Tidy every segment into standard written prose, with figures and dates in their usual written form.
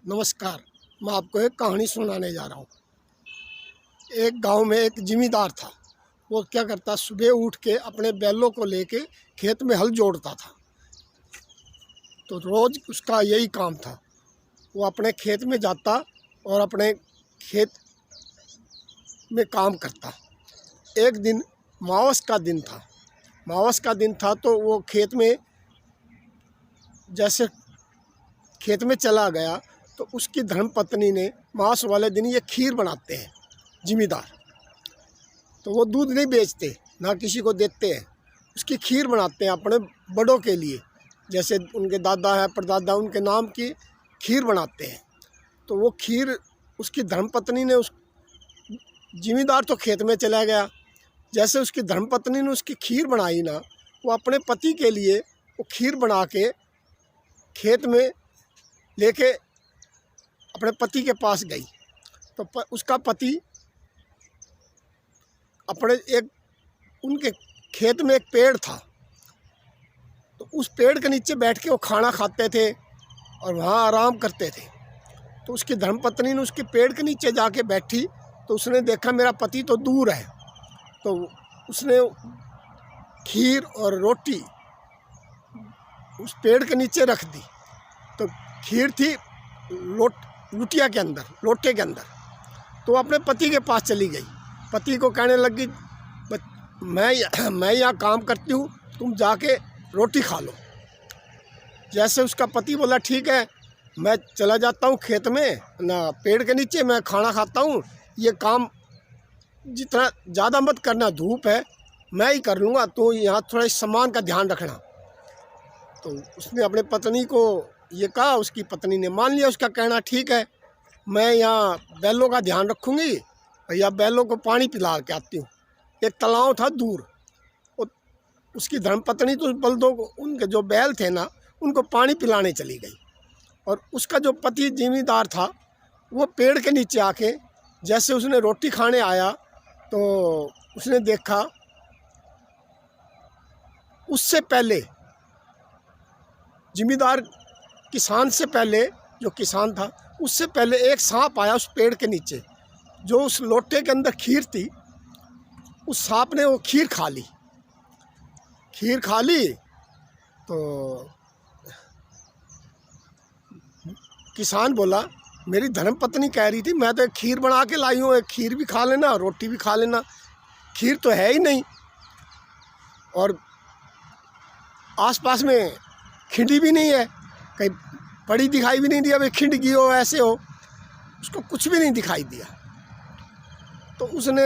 नमस्कार। मैं आपको एक कहानी सुनाने जा रहा हूँ। एक गांव में एक जिमीदार था। वो क्या करता, सुबह उठ के अपने बैलों को लेके खेत में हल जोड़ता था। तो रोज़ उसका यही काम था। वो अपने खेत में जाता और अपने खेत में काम करता। एक दिन मावस का दिन था। मावस का दिन था तो वो खेत में जैसे खेत में चला गया तो उसकी धर्मपत्नी ने मास वाले दिन ये खीर बनाते हैं जिमीदार। तो वो दूध नहीं बेचते, ना किसी को देते हैं, उसकी खीर बनाते हैं अपने बड़ों के लिए। जैसे उनके दादा है परदादा, उनके नाम की खीर बनाते हैं। तो वो खीर उसकी धर्मपत्नी ने, उस जिमीदार तो खेत में चला गया। जैसे उसकी धर्मपत्नी ने उसकी खीर बनाई ना, वो अपने पति के लिए वो खीर बना के खेत में लेके अपने पति के पास गई। तो उसका पति अपने उनके खेत में एक पेड़ था, तो उस पेड़ के नीचे बैठ के वो खाना खाते थे और वहाँ आराम करते थे। तो उसकी धर्मपत्नी ने उसके पेड़ के नीचे जाके बैठी तो उसने देखा मेरा पति तो दूर है। तो उसने खीर और रोटी उस पेड़ के नीचे रख दी। तो खीर थी लुटिया के अंदर, लोटे के अंदर। तो अपने पति के पास चली गई। पति को कहने लगी, मैं यहाँ काम करती हूँ, तुम जाके रोटी खा लो। जैसे उसका पति बोला ठीक है, मैं चला जाता हूँ खेत में ना, पेड़ के नीचे मैं खाना खाता हूँ, ये काम जितना ज़्यादा मत करना, धूप है मैं ही कर लूँगा, तो यहाँ थोड़ा सामान का ध्यान रखना। तो उसने अपने पत्नी को ये कहा। उसकी पत्नी ने मान लिया उसका कहना, ठीक है मैं यहाँ बैलों का ध्यान रखूँगी, भैया बैलों को पानी पिला के आती हूँ। एक तालाब था दूर, उसकी धर्मपत्नी तो बलदों को, उनके जो बैल थे ना, उनको पानी पिलाने चली गई। और उसका जो पति जिमीदार था वो पेड़ के नीचे आके जैसे उसने रोटी खाने आया तो उसने देखा उससे पहले जिमीदार किसान से पहले, जो किसान था उससे पहले एक सांप आया उस पेड़ के नीचे। जो उस लोटे के अंदर खीर थी, उस सांप ने वो खीर खा ली। खीर खा ली तो किसान बोला, मेरी धर्मपत्नी कह रही थी मैं तो एक खीर बना के लाई हूँ, एक खीर भी खा लेना, रोटी भी खा लेना, खीर तो है ही नहीं, और आसपास में खिंडी भी नहीं है, कहीं पड़ी दिखाई भी नहीं दिया भाई खिंड गई हो ऐसे हो, उसको कुछ भी नहीं दिखाई दिया। तो उसने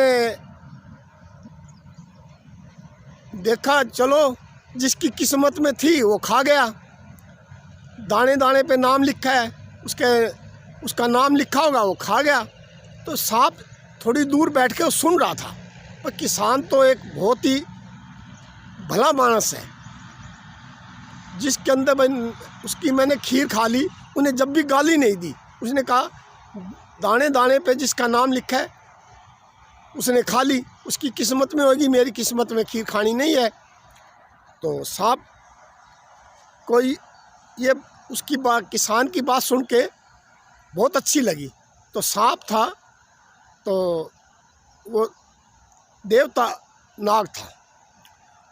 देखा चलो जिसकी किस्मत में थी वो खा गया। दाने दाने पे नाम लिखा है, उसका नाम लिखा होगा, वो खा गया। तो सांप थोड़ी दूर बैठ के वो सुन रहा था। पर किसान तो एक बहुत ही भला मानस है, जिसके अंदर उसकी मैंने खीर खा ली, उन्हें जब भी गाली नहीं दी। उसने कहा दाने दाने पे जिसका नाम लिखा है उसने खा ली, उसकी किस्मत में होगी, मेरी किस्मत में खीर खानी नहीं है। तो सांप को ये उसकी बात, किसान की बात सुन के बहुत अच्छी लगी। तो सांप था तो वो देवता नाग था।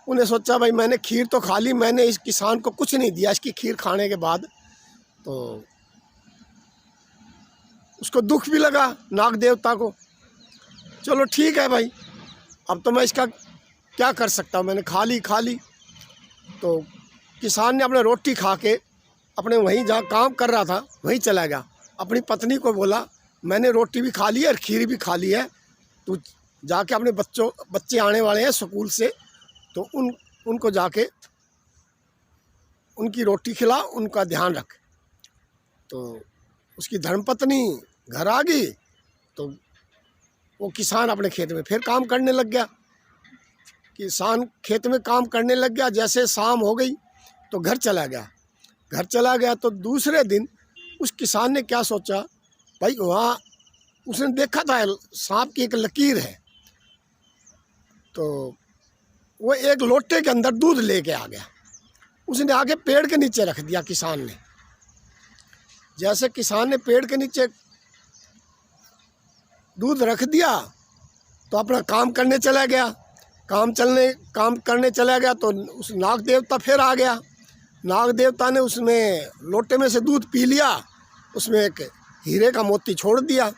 उन्हें सोचा भाई मैंने खीर तो खा ली, मैंने इस किसान को कुछ नहीं दिया इसकी खीर खाने के बाद। तो उसको दुख भी लगा नाग देवता को। चलो ठीक है भाई, अब तो मैं इसका क्या कर सकता हूँ, मैंने खा ली। तो किसान ने अपने रोटी खा के अपने वहीं जहाँ काम कर रहा था वहीं चला गया। अपनी पत्नी को बोला, मैंने रोटी भी खा ली है और खीर भी खा ली है, तू जाके अपने बच्चे आने वाले हैं स्कूल से, तो उनको जाके उनकी रोटी खिला, उनका ध्यान रख। तो उसकी धर्मपत्नी घर आ गई तो वो किसान अपने खेत में फिर काम करने लग गया। किसान खेत में काम करने लग गया। जैसे शाम हो गई तो घर चला गया। तो दूसरे दिन उस किसान ने क्या सोचा, भाई वहाँ उसने देखा था सांप की एक लकीर है, तो वो एक लोटे के अंदर दूध लेके आ गया। उसने आके पेड़ के नीचे रख दिया किसान ने। जैसे किसान ने पेड़ के नीचे दूध रख दिया तो अपना काम करने चला गया। काम करने चला गया तो उस नाग देवता फिर आ गया। नाग देवता ने उसमें लोटे में से दूध पी लिया, उसमें एक हीरे का मोती छोड़ दिया।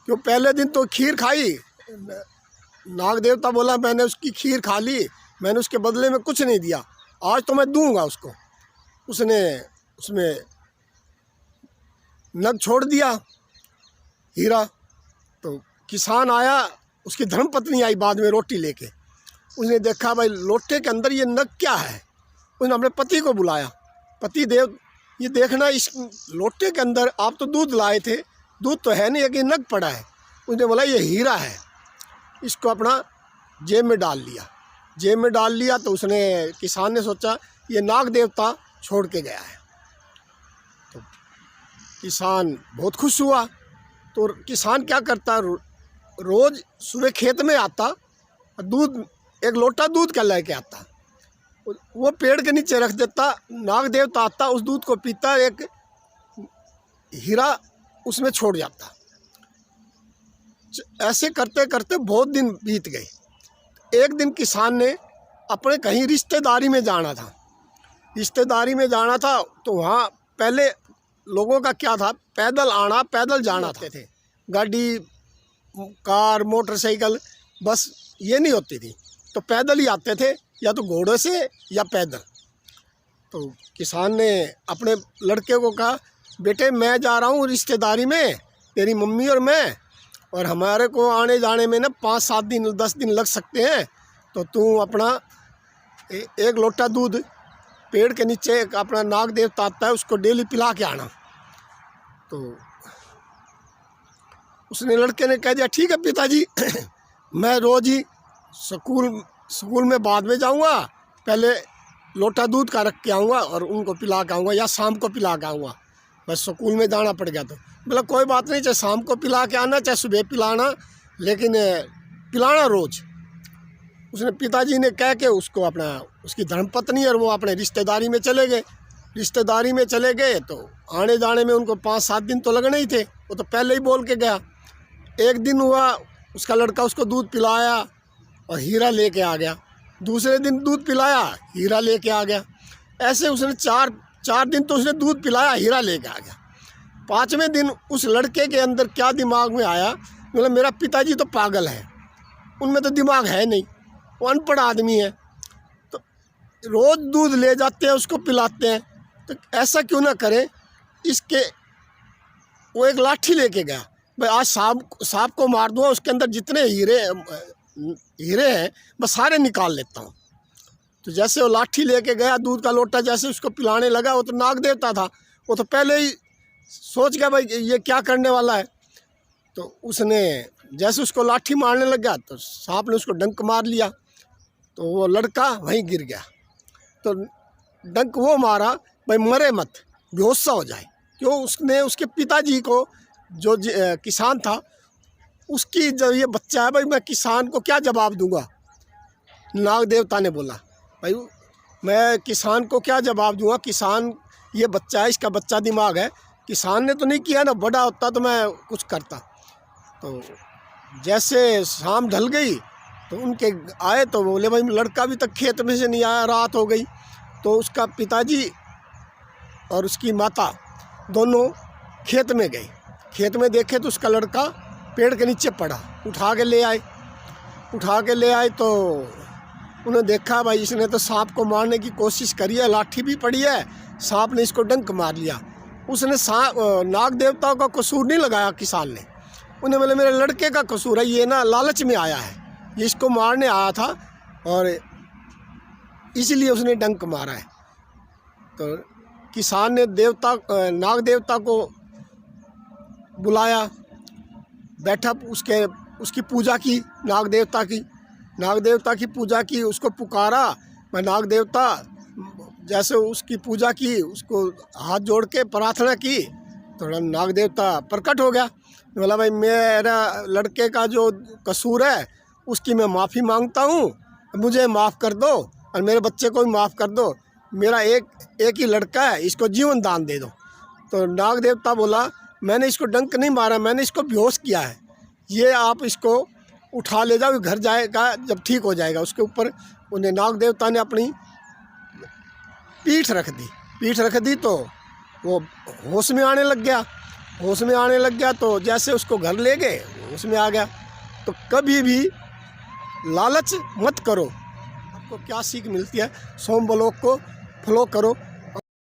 क्यों पहले दिन तो खीर खाई, नाग देवता बोला मैंने उसकी खीर खा ली, मैंने उसके बदले में कुछ नहीं दिया, आज तो मैं दूंगा उसको। उसने उसमें नग छोड़ दिया हीरा। तो किसान आया, उसकी धर्मपत्नी आई बाद में रोटी लेके। उसने देखा भाई लोटे के अंदर ये नग क्या है। उसने अपने पति को बुलाया, पति देव ये देखना इस लोटे के अंदर आप तो दूध लाए थे, दूध तो है नहीं, एक नग पड़ा है। उसने बोला ये हीरा है। इसको अपना जेब में डाल लिया। जेब में डाल लिया तो उसने किसान ने सोचा ये नाग देवता छोड़ के गया है। तो किसान बहुत खुश हुआ। तो किसान क्या करता, रोज़ सुबह खेत में आता, दूध एक लोटा दूध का लेके आता, वो पेड़ के नीचे रख देता। नाग देवता आता, उस दूध को पीता, एक हीरा उसमें छोड़ जाता। ऐसे करते करते बहुत दिन बीत गए। एक दिन किसान ने अपने कहीं रिश्तेदारी में जाना था। रिश्तेदारी में जाना था तो वहाँ पहले लोगों का क्या था, पैदल आना पैदल जाना थे। गाड़ी कार मोटरसाइकिल बस ये नहीं होती थी, तो पैदल ही आते थे, या तो घोड़े से या पैदल। तो किसान ने अपने लड़के को कहा बेटे मैं जा रहा हूँ रिश्तेदारी में, तेरी मम्मी और मैं, और हमारे को आने जाने में ना 5-7 दिन 10 दिन लग सकते हैं, तो तू अपना एक लोटा दूध पेड़ के नीचे अपना नाग देवता आता है उसको डेली पिला के आना। तो उसने लड़के ने कह दिया ठीक है पिताजी मैं रोज़ ही स्कूल में बाद में जाऊंगा, पहले लोटा दूध का रख के आऊँगा और उनको पिला के आऊँगा, या शाम को पिला के आऊँगा। बस स्कूल में जाना पड़ गया तो बोला कोई बात नहीं, चाहे शाम को पिला के आना चाहे सुबह पिलाना, लेकिन पिलाना रोज़। उसने पिताजी ने कह के उसको अपना उसकी धर्मपत्नी और वो अपने रिश्तेदारी में चले गए। रिश्तेदारी में चले गए तो आने जाने में उनको 5-7 दिन तो लगने ही थे, वो तो पहले ही बोल के गया। एक दिन हुआ उसका लड़का उसको दूध पिलाया और हीरा लेके आ गया। दूसरे दिन दूध पिलाया, हीरा लेके आ गया। ऐसे उसने चार दिन तो उसने दूध पिलाया, हीरा लेके आ गया। 5वें दिन उस लड़के के अंदर क्या दिमाग में आया, मतलब मेरा पिताजी तो पागल है, उनमें तो दिमाग है नहीं, वो अनपढ़ आदमी है, तो रोज़ दूध ले जाते हैं उसको पिलाते हैं, तो ऐसा क्यों ना करें इसके। वो एक लाठी लेके गया, भाई आज सांप को मार दूँगा, उसके अंदर जितने हीरे हैं बस सारे निकाल लेता हूँ। तो जैसे वो लाठी लेके गया, दूध का लोटा जैसे उसको पिलाने लगा, वो तो नाग देवता था, वो तो पहले ही सोच गया भाई ये क्या करने वाला है। तो उसने जैसे उसको लाठी मारने लगा तो सांप ने उसको डंक मार लिया, तो वो लड़का वहीं गिर गया। तो डंक वो मारा भाई मरे मत, बेहोश सा हो जाए। क्यों, उसने उसके पिताजी को जो किसान था उसकी जब ये बच्चा है भाई मैं किसान को क्या जवाब दूंगा। नाग देवता ने बोला भाई मैं किसान को क्या जवाब दूंगा, किसान ये बच्चा है, इसका बच्चा दिमाग है, किसान ने तो नहीं किया ना, बड़ा होता तो मैं कुछ करता। तो जैसे शाम ढल गई तो उनके आए तो बोले भाई लड़का अभी तक खेत में से नहीं आया, रात हो गई। तो उसका पिताजी और उसकी माता दोनों खेत में गए। खेत में देखे तो उसका लड़का पेड़ के नीचे पड़ा, उठा के ले आए तो उन्होंने देखा भाई इसने तो सांप को मारने की कोशिश करी है, लाठी भी पड़ी है, सांप ने इसको डंक मार लिया। उसने नाग देवता का कसूर नहीं लगाया किसान ने, उन्हें बोले मेरे लड़के का कसूर है, ये ना लालच में आया है, ये इसको मारने आया था और इसलिए उसने डंक मारा है। तो किसान ने नाग देवता को बुलाया, बैठा, उसकी पूजा की, नाग देवता की पूजा की, उसको पुकारा। मैं नाग देवता जैसे उसकी पूजा की, उसको हाथ जोड़ के प्रार्थना की, तो नाग देवता प्रकट हो गया। बोला भाई मेरा लड़के का जो कसूर है उसकी मैं माफ़ी मांगता हूँ, मुझे माफ़ कर दो और मेरे बच्चे को भी माफ़ कर दो, मेरा एक ही लड़का है, इसको जीवन दान दे दो। तो नाग देवता बोला मैंने इसको डंक नहीं मारा, मैंने इसको बेहोश किया है, ये आप इसको उठा ले जाओ, घर जाएगा जब ठीक हो जाएगा। उसके ऊपर उन्हें नाग देवता ने अपनी पीठ रख दी तो वो होश में आने लग गया। तो जैसे उसको घर ले गए, होश में आ गया। तो कभी भी लालच मत करो। आपको क्या सीख मिलती है? सोमबलोक को फॉलो करो।